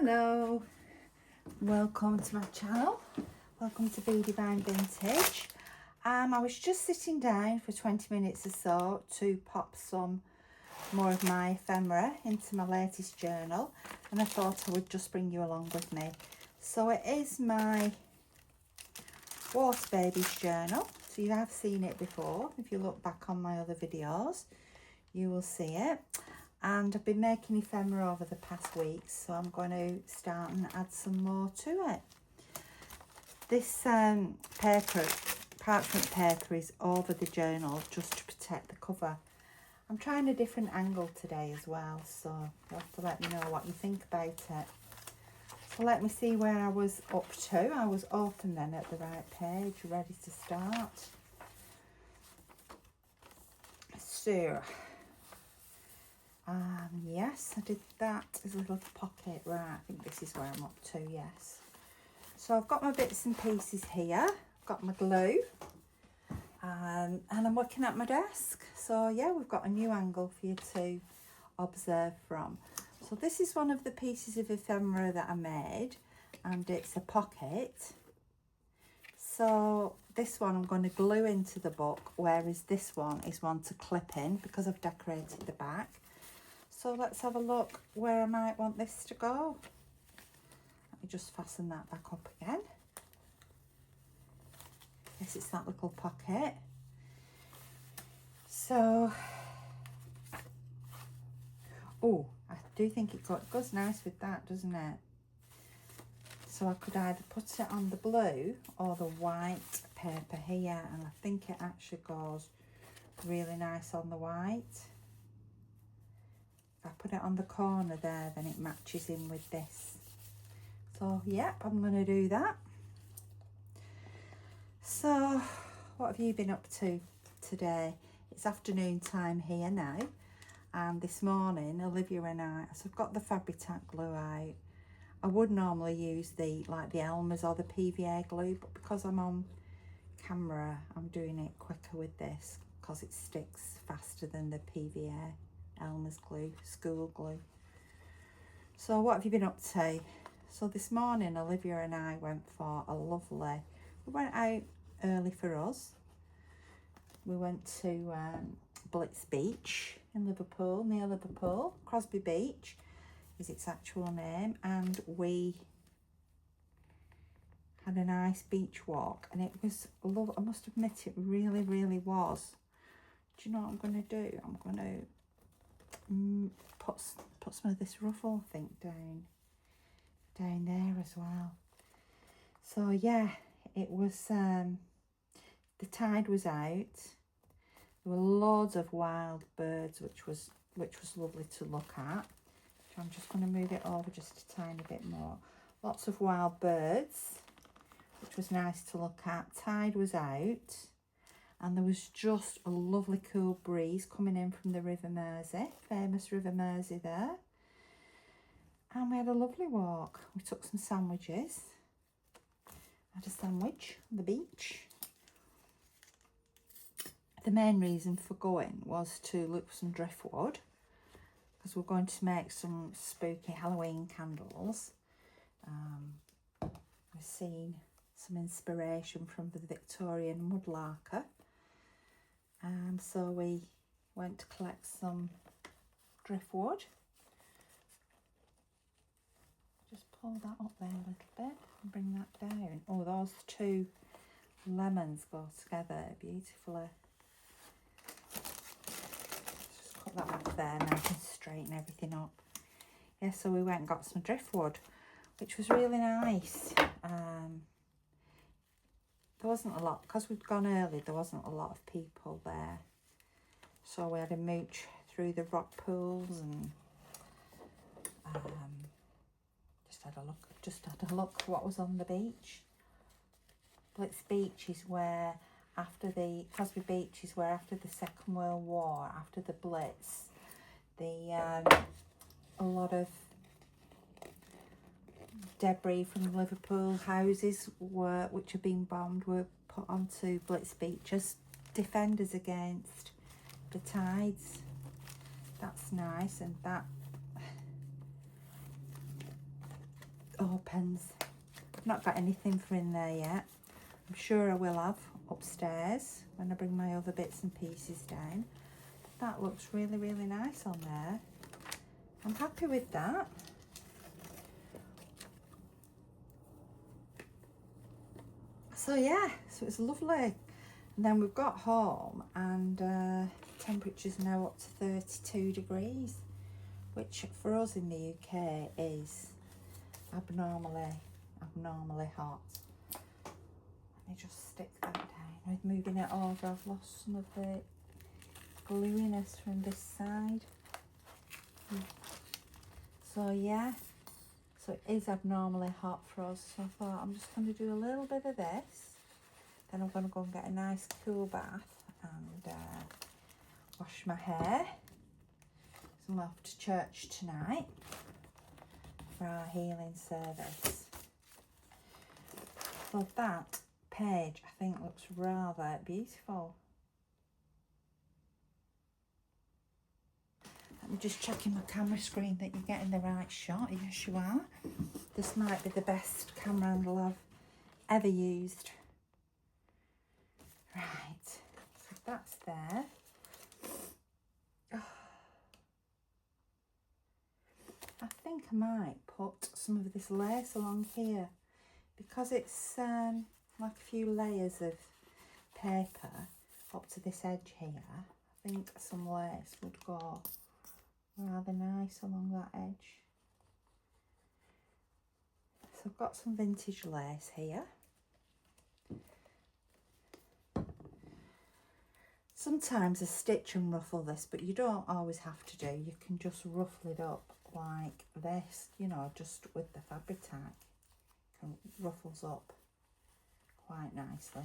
Hello, welcome to my channel. Welcome to Be Divine Vintage. I was just sitting down for 20 minutes or so to pop some more of my ephemera into my latest journal, and I thought I would just bring you along with me. So it is my Water Babies journal. So you have seen it before. If you look back on my other videos, you will see it. And I've been making ephemera over the past weeks, so I'm going to start and add some more to it. This parchment paper is over the journal just to protect the cover. I'm trying a different angle today as well, so you'll have to let me know what you think about it. So let me see where I was up to. I was open then at the right page, ready to start. So, yes, I did that as a little pocket. Right, I think this is where I'm up to, yes. So I've got my bits and pieces here. I've got my glue. And I'm looking at my desk. So yeah, we've got a new angle for you to observe from. So this is one of the pieces of ephemera that I made, and it's a pocket. So this one I'm going to glue into the book, whereas this one is one to clip in because I've decorated the back. So let's have a look where I might want this to go. Let me just fasten that back up again. Yes, it's that little pocket. So, oh, I do think it goes nice with that, doesn't it? So I could either put it on the blue or the white paper here, and I think it actually goes really nice on the white. If I put it on the corner there, then it matches in with this. So, yep, I'm going to do that. So, what have you been up to today? It's afternoon time here now, and this morning Olivia and I, so I've got the Fabri-Tac glue out. I would normally use the Elmer's or the PVA glue, but because I'm on camera, I'm doing it quicker with this because it sticks faster than the PVA Elmer's glue, school glue. So what have you been up to? So this morning Olivia and I went for a lovely, we went out early for us. We went to Blitz Beach in Liverpool, near Liverpool. Crosby Beach is its actual name, and we had a nice beach walk, and it was I must admit, it really, really was. Do you know what I'm going to do? I'm going to put some of this ruffle, I think, down there as well. So yeah, it was the tide was out. There were loads of wild birds, which was lovely to look at. So I'm just going to move it over just a tiny bit more. Lots of wild birds, which was nice to look at. Tide was out, and there was just a lovely cool breeze coming in from the River Mersey, famous River Mersey there. And we had a lovely walk. We took some sandwiches. Had a sandwich on the beach. The main reason for going was to look for some driftwood, because we're going to make some spooky Halloween candles. We've seen some inspiration from the Victorian mudlarker, and so we went to collect some driftwood. Just pull that up there a little bit and bring that down. Oh, those two lemons go together beautifully. Just cut that off there, now I can straighten everything up. Yeah, so we went and got some driftwood, which was really nice. There wasn't a lot, because we'd gone early, there wasn't a lot of people there. So we had a mooch through the rock pools and just had a look what was on the beach. Blitz Beach is where Crosby Beach is where after the Second World War, after the Blitz, a lot of debris from Liverpool houses which had been bombed were put onto Blitz Beach as defenders against the tides. That's nice, and that Oh, pens. I've not got anything for in there yet. I'm sure I will have upstairs when I bring my other bits and pieces down. That looks really, really nice on there. I'm happy with that. So yeah, so it's lovely. And then we've got home and temperature's now up to 32 degrees, which for us in the UK is abnormally hot. Let me just stick that down. With moving it over, I've lost some of the gluiness from this side. So yeah, so it is abnormally hot for us. So I thought I'm just going to do a little bit of this. Then I'm going to go and get a nice cool bath and wash my hair. So I'm off to church tonight for our healing service. So that page I think looks rather beautiful. I'm just checking my camera screen that you're getting the right shot. Yes, you are. This might be the best camera angle I've ever used. Right, so that's there. Oh. I think I might put some of this lace along here because it's like a few layers of paper up to this edge here. I think some lace would go rather nice along that edge. So I've got some vintage lace here. Sometimes I stitch and ruffle this, but you don't always have to do. You can just ruffle it up like this, you know, just with the fabric tag. It ruffles up quite nicely.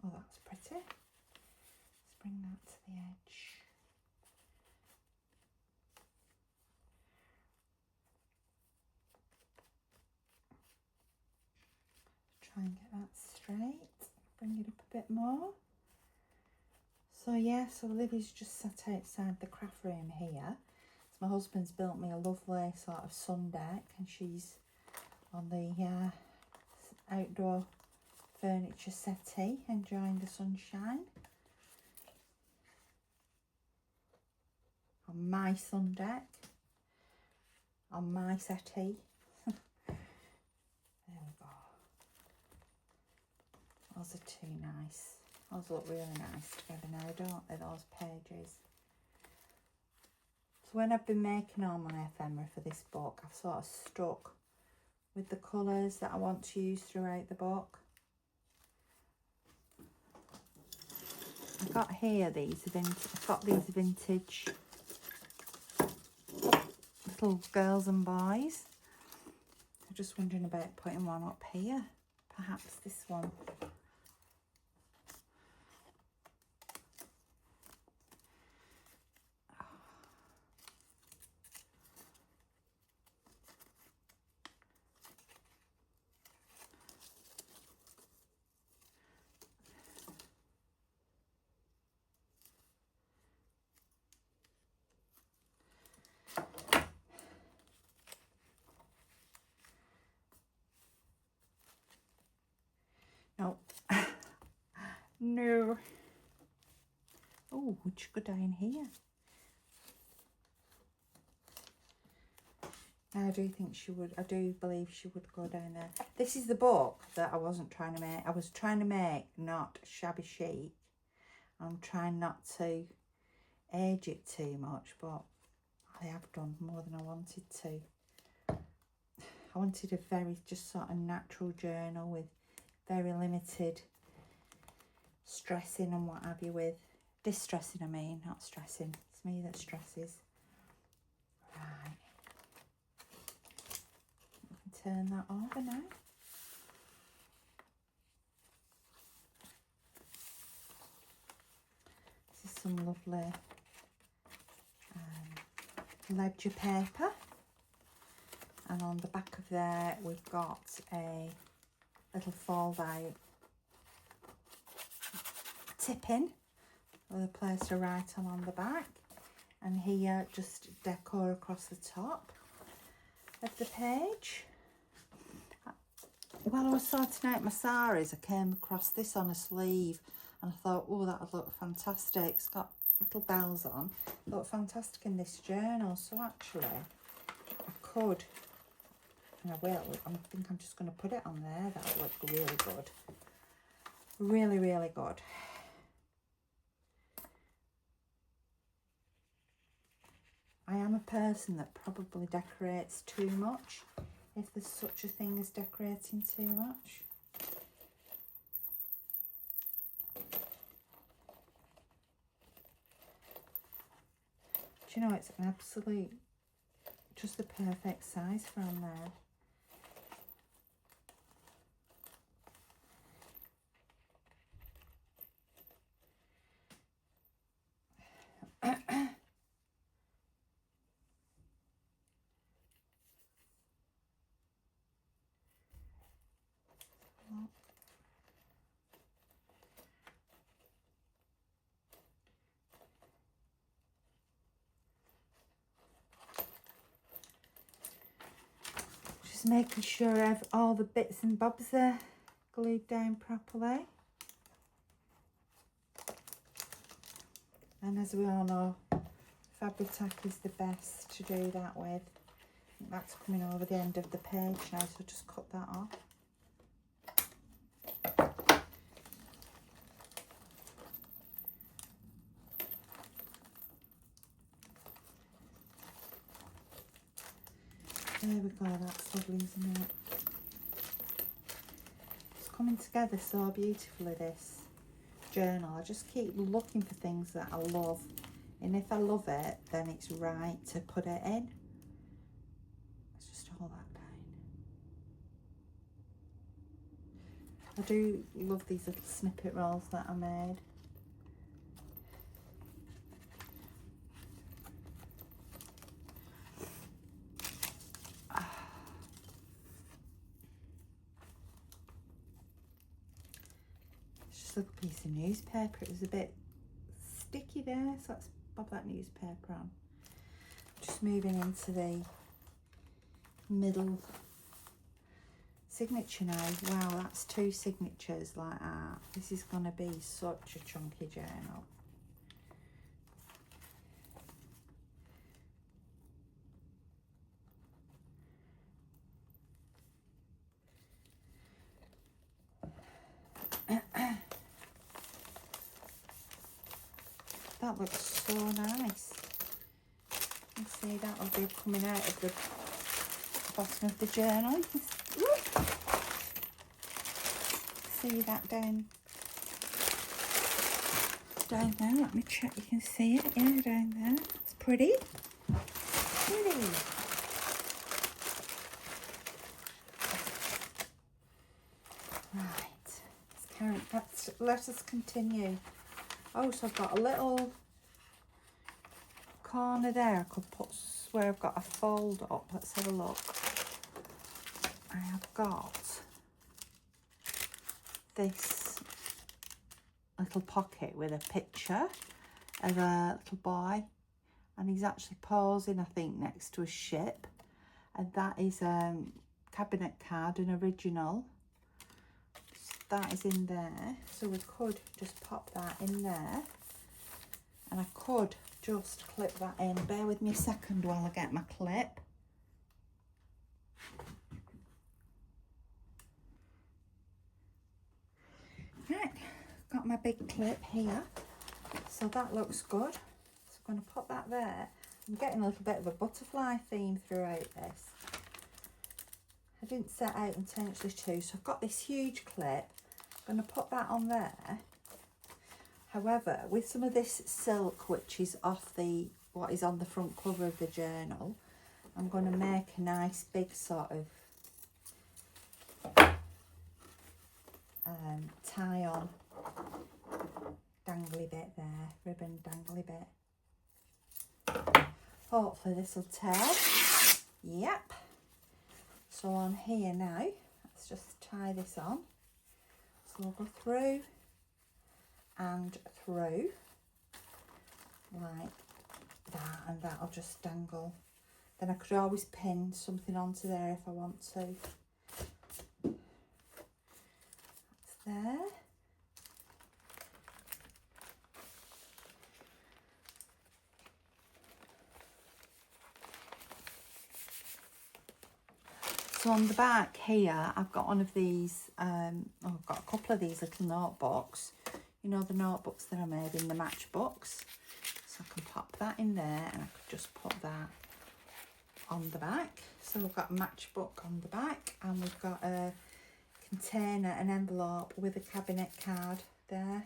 Oh, that's pretty. Let's bring that to the edge. Try and get that straight. Bring it up a bit more. So yeah, so Livy's just sat outside the craft room here. So my husband's built me a lovely sort of sun deck, and she's on the outdoor furniture settee, enjoying the sunshine. On my sun deck, on my settee. There we go. Those are too nice. Those look really nice together now, don't they, those pages? So when I've been making all my ephemera for this book, I've sort of stuck with the colours that I want to use throughout the book. I've got here I've got these vintage little girls and boys. I'm just wondering about putting one up here. Perhaps this one. No. No. Oh, would you go down here? I do think she would. I do believe she would go down there. This is the book that I wasn't trying to make. I was trying to make not shabby chic. I'm trying not to age it too much, but I have done more than I wanted to. I wanted a very just sort of natural journal with very limited stressing and what have you with. Distressing, I mean, not stressing. It's me that stresses. Right. Turn that over now. This is some lovely ledger paper, and on the back of there we've got a little fold out tip-in with a place to write on the back, and here just decor across the top of the page. While I was sorting out my saris, I came across this on a sleeve and I thought, oh, that would look fantastic. It's got little bells on. It looked fantastic in this journal. So actually, I could, and I will, I think I'm just going to put it on there. That would look really good. Really, really good. I am a person that probably decorates too much, if there's such a thing as decorating too much. Do you know, it's an absolute, just the perfect size for on there. Just making sure all the bits and bobs are glued down properly. And as we all know, Fabri-Tac is the best to do that with. I think that's coming over the end of the page now, so just cut that off. There we go, that's lovely, isn't it? It's coming together so beautifully, this journal. I just keep looking for things that I love, and if I love it, then it's right to put it in. Let's just hold that down. I do love these little snippet rolls that I made. A piece of newspaper. It was a bit sticky there, so let's bob that newspaper on. Just moving into the middle signature now. Wow, that's 2 signatures like that. This is going to be such a chunky journal. That looks so nice. You see that will be coming out of the bottom of the journal. See that down there. Let me check you can see it. Yeah, down there. It's pretty. Pretty. Right. Let us continue. Oh, so I've got a little corner there I could put where I've got a fold up. Let's have a look. I have got this little pocket with a picture of a little boy, and he's actually posing, I think, next to a ship, and that is cabinet card, an original. That is in there, so we could just pop that in there, and I could just clip that in. Bear with me a second while I get my clip. Right, got my big clip here, so that looks good. So I'm going to pop that there. I'm getting a little bit of a butterfly theme throughout this. I didn't set out intentionally to, so I've got this huge clip. I'm going to put that on there. However, with some of this silk, which is off what is on the front cover of the journal, I'm going to make a nice big sort of tie on dangly bit there, ribbon dangly bit. Hopefully this will tear. Yep. So on here now, let's just tie this on. So we'll go through and through like that, and that'll just dangle. Then I could always pin something onto there if I want to. That's there. So on the back here, I've got one of these, I've got a couple of these little notebooks. You know, the notebooks that I made in the matchbooks. So I can pop that in there, and I could just put that on the back. So we've got a matchbook on the back, and we've got a container, an envelope with a cabinet card there.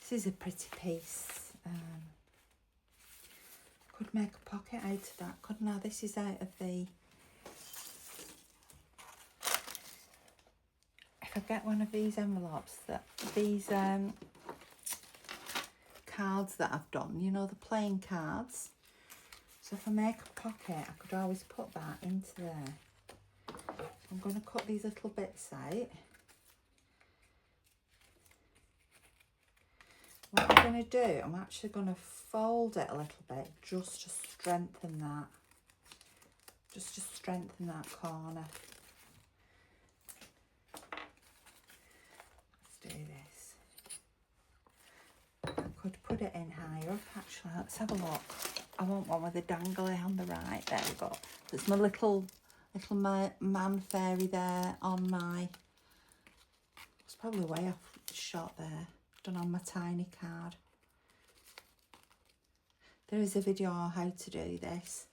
This is a pretty piece. Could make a pocket out of that, couldn't I? This is out of the... If I get one of these envelopes, these cards that I've done, you know, the plain cards. So if I make a pocket, I could always put that into there. I'm going to cut these little bits out. What I'm going to do, I'm actually going to fold it a little bit just to strengthen that. Just to strengthen that corner. Let's do this. I could put it in higher up actually. Let's have a look. I want one with a dangly on the right. There we go. There's my little man fairy there on my... It's probably way off shot there. Done on my tiny card. There is a video on how to do this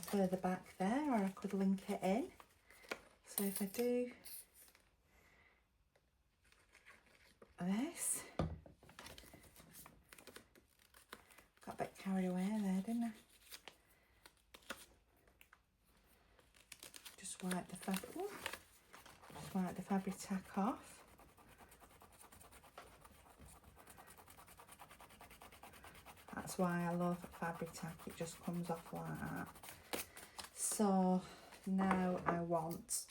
further back there, or I could link it in. So if I do this, got a bit carried away there, didn't I? Just wipe the fabric. Just wipe the fabric tack off. That's why I love fabric tack, it just comes off like that. So now I want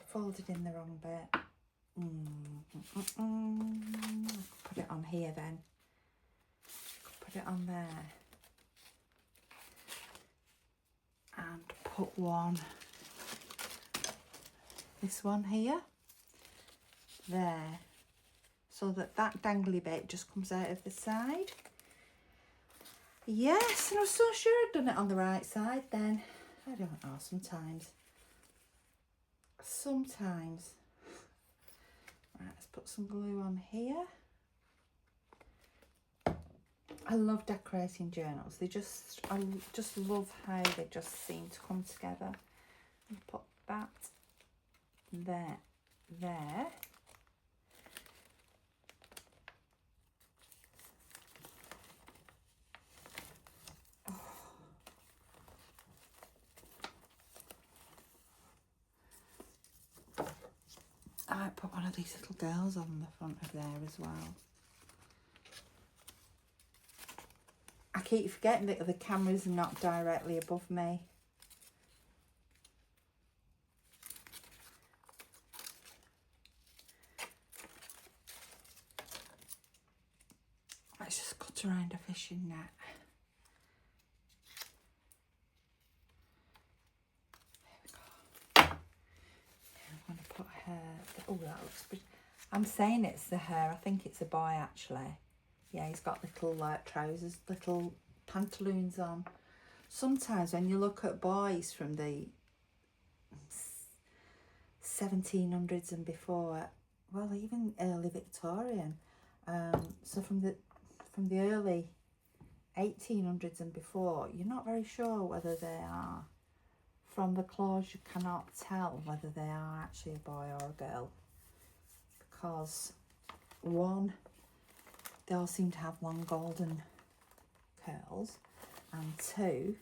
folded in the wrong bit. I could put it on here then. Put it on there. And put one, this one here. There, so that dangly bit just comes out of the side. Yes, and I was so sure I'd done it on the right side then. I don't know, sometimes. Right, let's put some glue on here. I love decorating journals. I just love how they just seem to come together. And put that there. I might put one of these little girls on the front of there as well. I keep forgetting that the camera's not directly above me. Let's just cut around a fishing net. I'm going to put her... Oh, that looks pretty. I'm saying it's the hair. I think it's a boy, actually. Yeah, he's got little trousers, little pantaloons on. Sometimes when you look at boys from the 1700s and before, well, even early Victorian, so from the early 1800s and before, you're not very sure whether they are... From the clothes, you cannot tell whether they are actually a boy or a girl. Because, one, they all seem to have long golden curls. And two,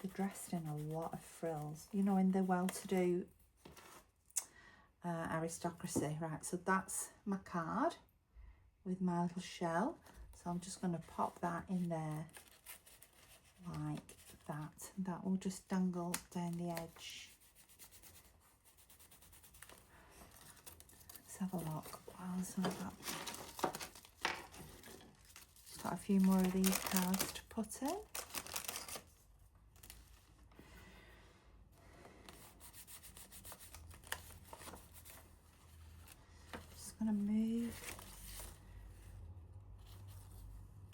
they're dressed in a lot of frills. You know, in the well-to-do aristocracy. Right, so that's my card with my little shell. So I'm just going to pop that in there like that. That will just dangle down the edge. Let's have a look. What else have I got? Got a few more of these cards to put in. Just going to move.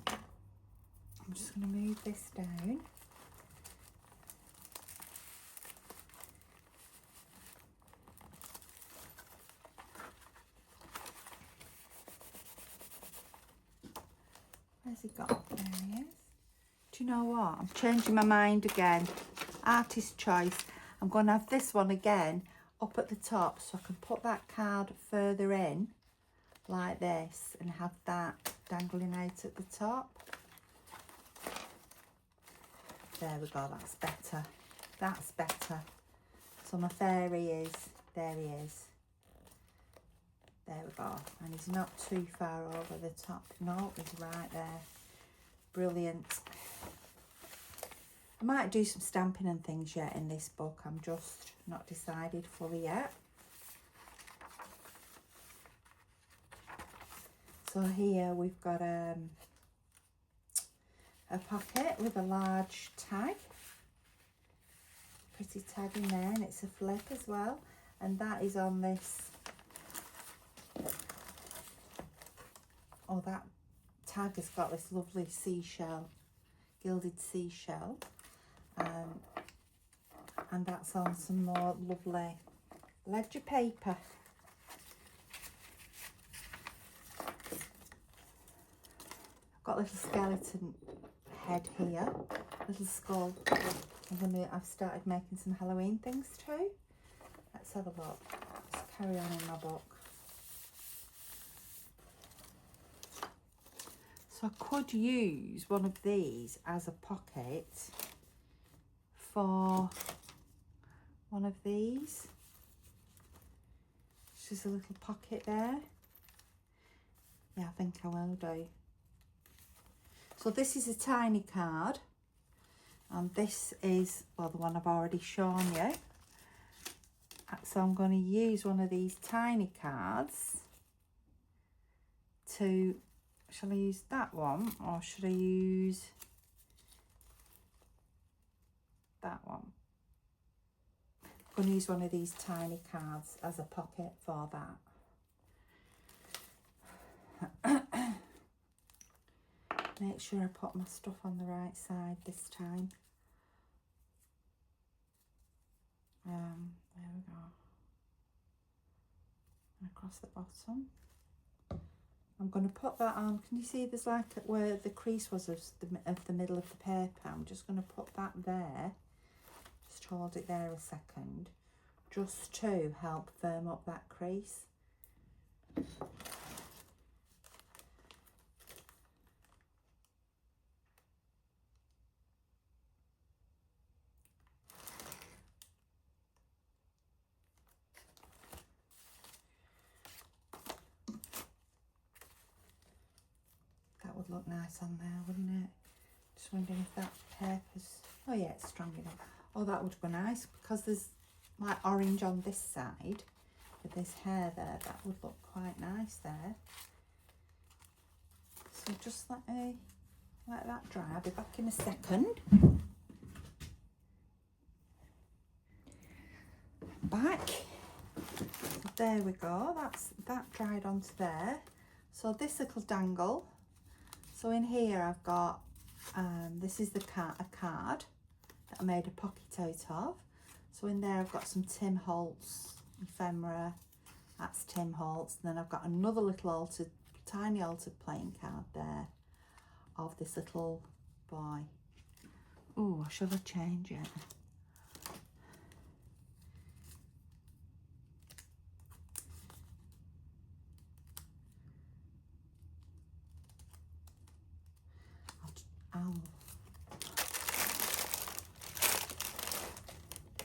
I'm just going to move this down. Where's he gone? There he is. Do you know what? I'm changing my mind again. Artist choice. I'm going to have this one again up at the top so I can put that card further in like this and have that dangling out at the top. There we go, that's better. That's better. So my fairy is, there he is. There we go. And he's not too far over the top. No, he's right there. Brilliant. I might do some stamping and things yet in this book. I'm just not decided fully yet. So here we've got a pocket with a large tag. Pretty tag in there, and it's a flip as well. And that is on this. Oh, that tag has got this lovely seashell, gilded seashell. And that's on some more lovely ledger paper. I've got a little skeleton head here, little skull. I've started making some Halloween things too. Let's have a look. Let's carry on in my book. So I could use one of these as a pocket for one of these. It's just a little pocket there. Yeah, I think I will do. So this is a tiny card, and this is, well, the one I've already shown you. So I'm going to use one of these tiny cards to, shall I use that one or should I use that one? I'm going to use one of these tiny cards as a pocket for that. Make sure I put my stuff on the right side this time. There we go. And across the bottom. I'm going to put that on. Can you see there's like where the crease was of the middle of the paper? I'm just going to put that there. Just hold it there a second, just to help firm up that crease. Would look nice on there, wouldn't it? Just wondering if that paper's, oh yeah, it's strong enough. Oh, that would go nice because there's like orange on this side with this hair there. That would look quite nice there. So just let that dry. I'll be back in a second. Back. So there we go. That dried onto there. So this little dangle. So in here I've got, this is a card that I made a pocket out of. So in there I've got some Tim Holtz ephemera, that's Tim Holtz. And then I've got another little tiny altered playing card there of this little boy. Oh, should I change it?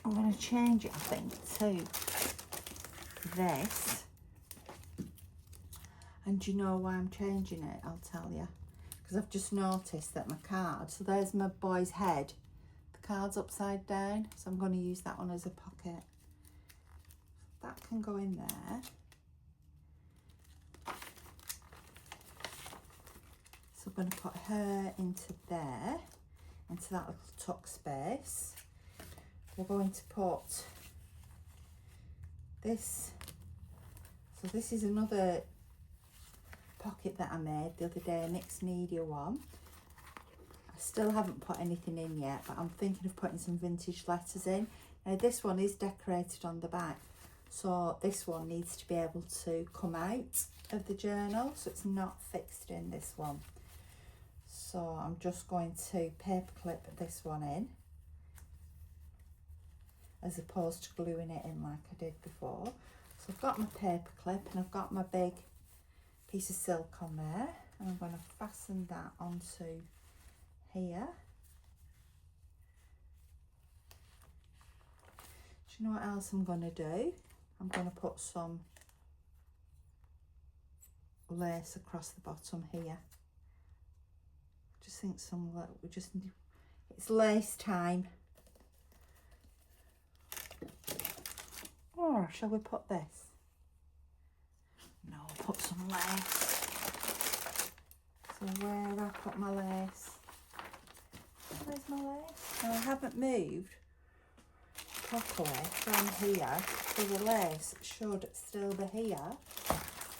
I'm going to change it, I think, to this. And do you know why I'm changing it? I'll tell you. Because I've just noticed that my card, so there's my boy's head. The card's upside down, so I'm going to use that one as a pocket. That can go in there. So I'm going to put her into there, into that little tuck space. We're going to put this, so this is another pocket that I made the other day, a mixed media one. I still haven't put anything in yet, but I'm thinking of putting some vintage letters in. Now this one is decorated on the back, so this one needs to be able to come out of the journal, so it's not fixed in this one. So I'm just going to paper clip this one in, as opposed to gluing it in like I did before. So I've got my paper clip and I've got my big piece of silk on there, and I'm going to fasten that onto here. Do you know what else I'm going to do? I'm going to put some lace across the bottom here. Just think we just need, it's lace time. Or shall we put this? No, put some lace. So where have I put my lace? Where's my lace? Now I haven't moved properly from here, so the lace should still be here,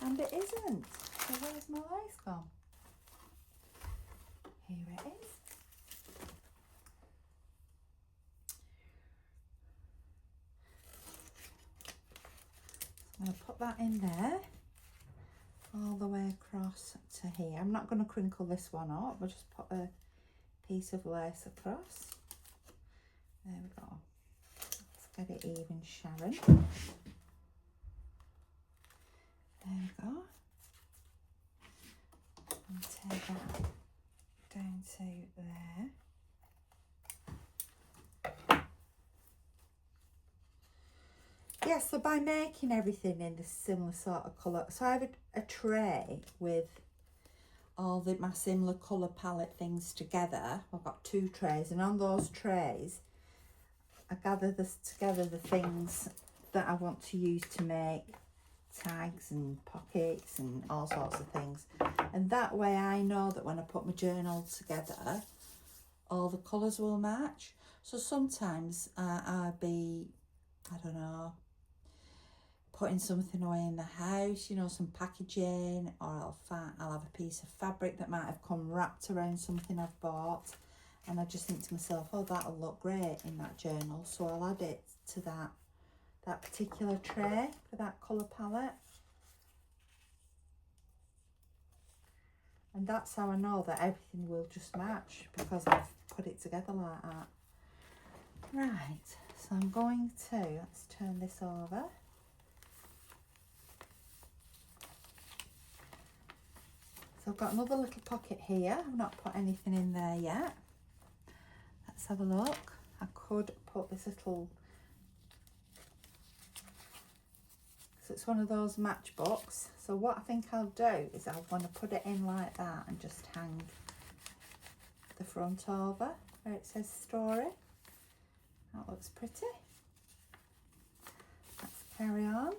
and it isn't. So where's my lace gone? Here it is. I'm going to put that in there all the way across to here. I'm not going to crinkle this one up, I'll just put a piece of lace across. There we go. Let's get it even, Sharon. There we go. And take that down to there. Yeah, so by making everything in this similar sort of colour, so I have a tray with all my similar colour palette things together. I've got 2 trays, and on those trays I gather together the things that I want to use to make tags and pockets and all sorts of things. And that way I know that when I put my journal together, all the colours will match. So sometimes I'll be, I don't know, putting something away in the house, you know, some packaging, or I'll have a piece of fabric that might have come wrapped around something I've bought, and I just think to myself, oh, that'll look great in that journal, so I'll add it to that particular tray for that colour palette. And that's how I know that everything will just match, because I've put it together like that. Right, so I'm going to, let's turn this over. So I've got another little pocket here. I've not put anything in there yet. Let's have a look. I could put this little, so it's one of those matchbooks. So what I think I'll do is I want to put it in like that and just hang the front over where it says story. That looks pretty. Let's carry on.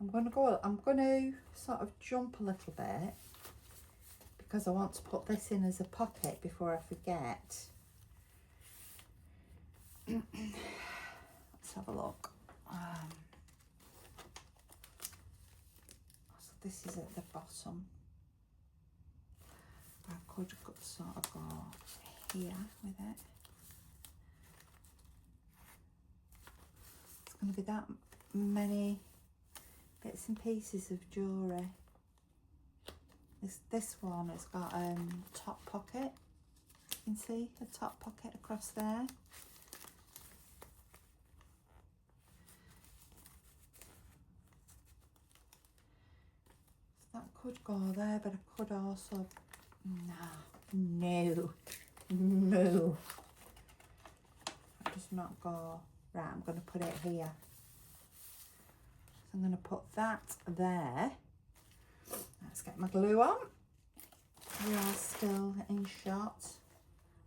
I'm going to sort of jump a little bit, because I want to put this in as a pocket before I forget. Let's have a look. So this is at the bottom. I could sort of go here with it. It's going to be that many bits and pieces of jewellery. This one has got top pocket. You can see a top pocket across there. So that could go there, but I could also, no, I'll just not go. Right, I'm going to put it here. I'm going to put that there. Let's get my glue on. We are still in shot.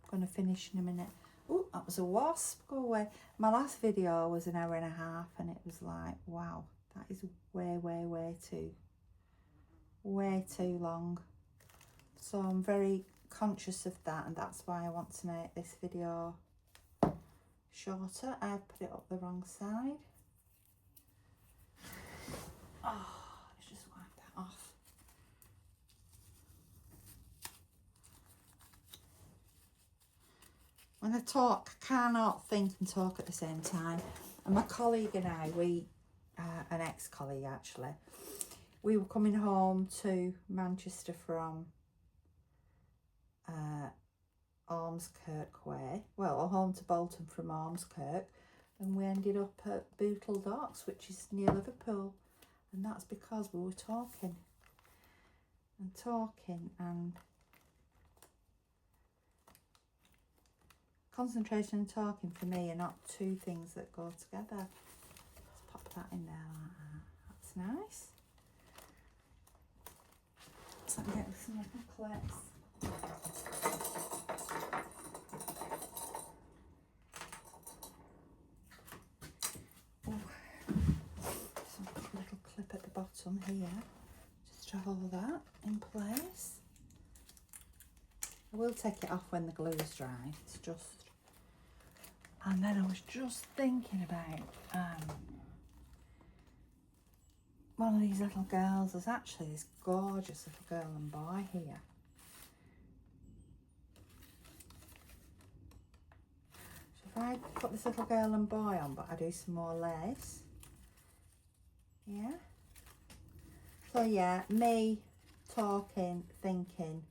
I'm going to finish in a minute. Oh, that was a wasp. Go away. My last video was an hour and a half and it was like, wow, that is way too long. So I'm very conscious of that, and that's why I want to make this video shorter. I've put it up the wrong side. Oh, let's just wipe that off. When I talk, I cannot think and talk at the same time. And my colleague and I, an ex-colleague actually, we were coming home to Manchester from Ormskirk way. Well, home to Bolton from Ormskirk. And we ended up at Bootle Docks, which is near Liverpool. And that's because we were talking and concentration and talking for me are not two things that go together. Let's pop that in there like that. That's nice. So let me get some little clips. Oh, some little clip at the bottom here, just to hold that in place. I will take it off when the glue is dry. It's just. And then I was just thinking about one of these little girls. There's actually this gorgeous little girl and boy here. So if I put this little girl and boy on, but I do some more lace. Yeah. So yeah, me talking, thinking.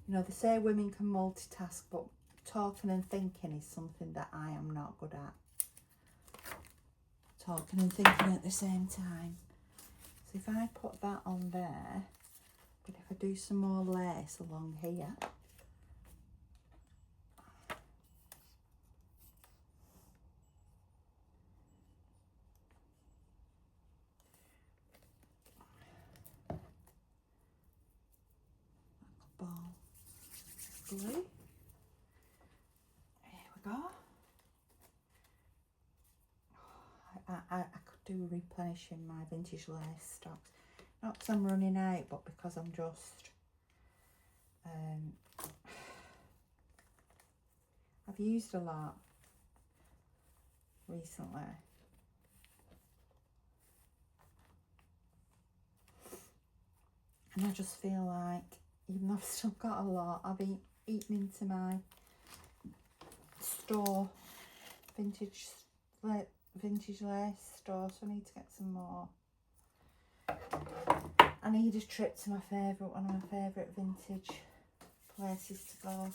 You know, they say women can multitask, but talking and thinking is something that I am not good at. Talking and thinking at the same time. So if I put that on there, but if I do some more lace along here, ball glue. Here we go. I could do replenishing my vintage lace stocks. Not because I'm running out, but because I'm just I've used a lot recently. And I just feel like, even though I've still got a lot, I've eaten into my store, vintage lace store, so I need to get some more. I need a trip to one of my favourite vintage places to go.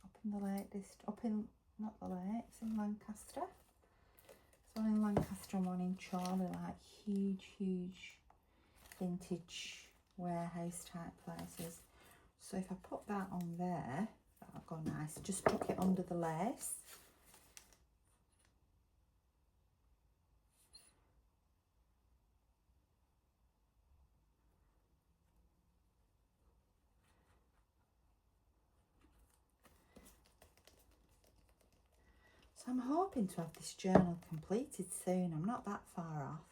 Up in the Lake District, not the Lake, it's in Lancaster. There's one in Lancaster and one in Chorley, like huge vintage warehouse type places. So if I put that on there, that'll go nice. Just tuck it under the lace. So I'm hoping to have this journal completed soon. I'm not that far off.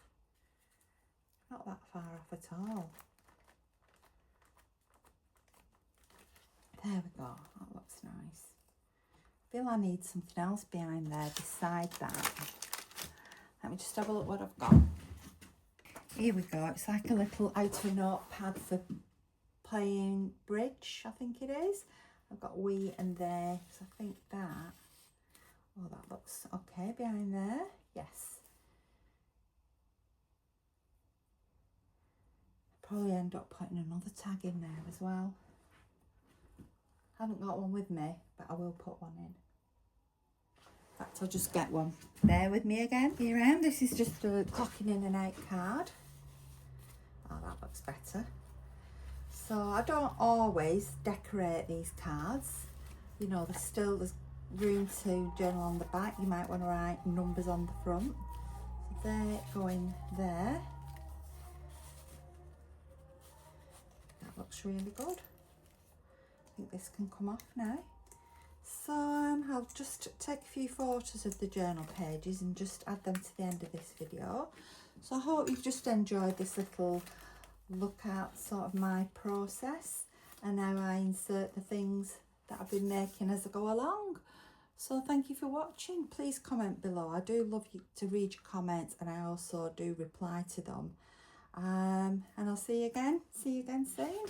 Not that far off at all. There we go. That looks nice. I feel I need something else behind there beside that. Let me just have a look what I've got. Here we go. It's like a little outer notepad for playing bridge, I think it is. I've got we and they, so I think that. Oh, that looks okay behind there. Yes. Probably end up putting another tag in there as well. Haven't got one with me, but I will put one in. In fact, I'll just get one. Bear with me again. Here I am. This is just a clocking in and out card. Oh, that looks better. So I don't always decorate these cards. You know, there's room to journal on the back, you might want to write numbers on the front. So they're going there. That looks really good. I think this can come off now. So I'll just take a few photos of the journal pages and just add them to the end of this video. So I hope you've just enjoyed this little look at sort of my process, and how I insert the things that I've been making as I go along. So thank you for watching. Please comment below. I do love you to read your comments, and I also do reply to them. And I'll see you again soon.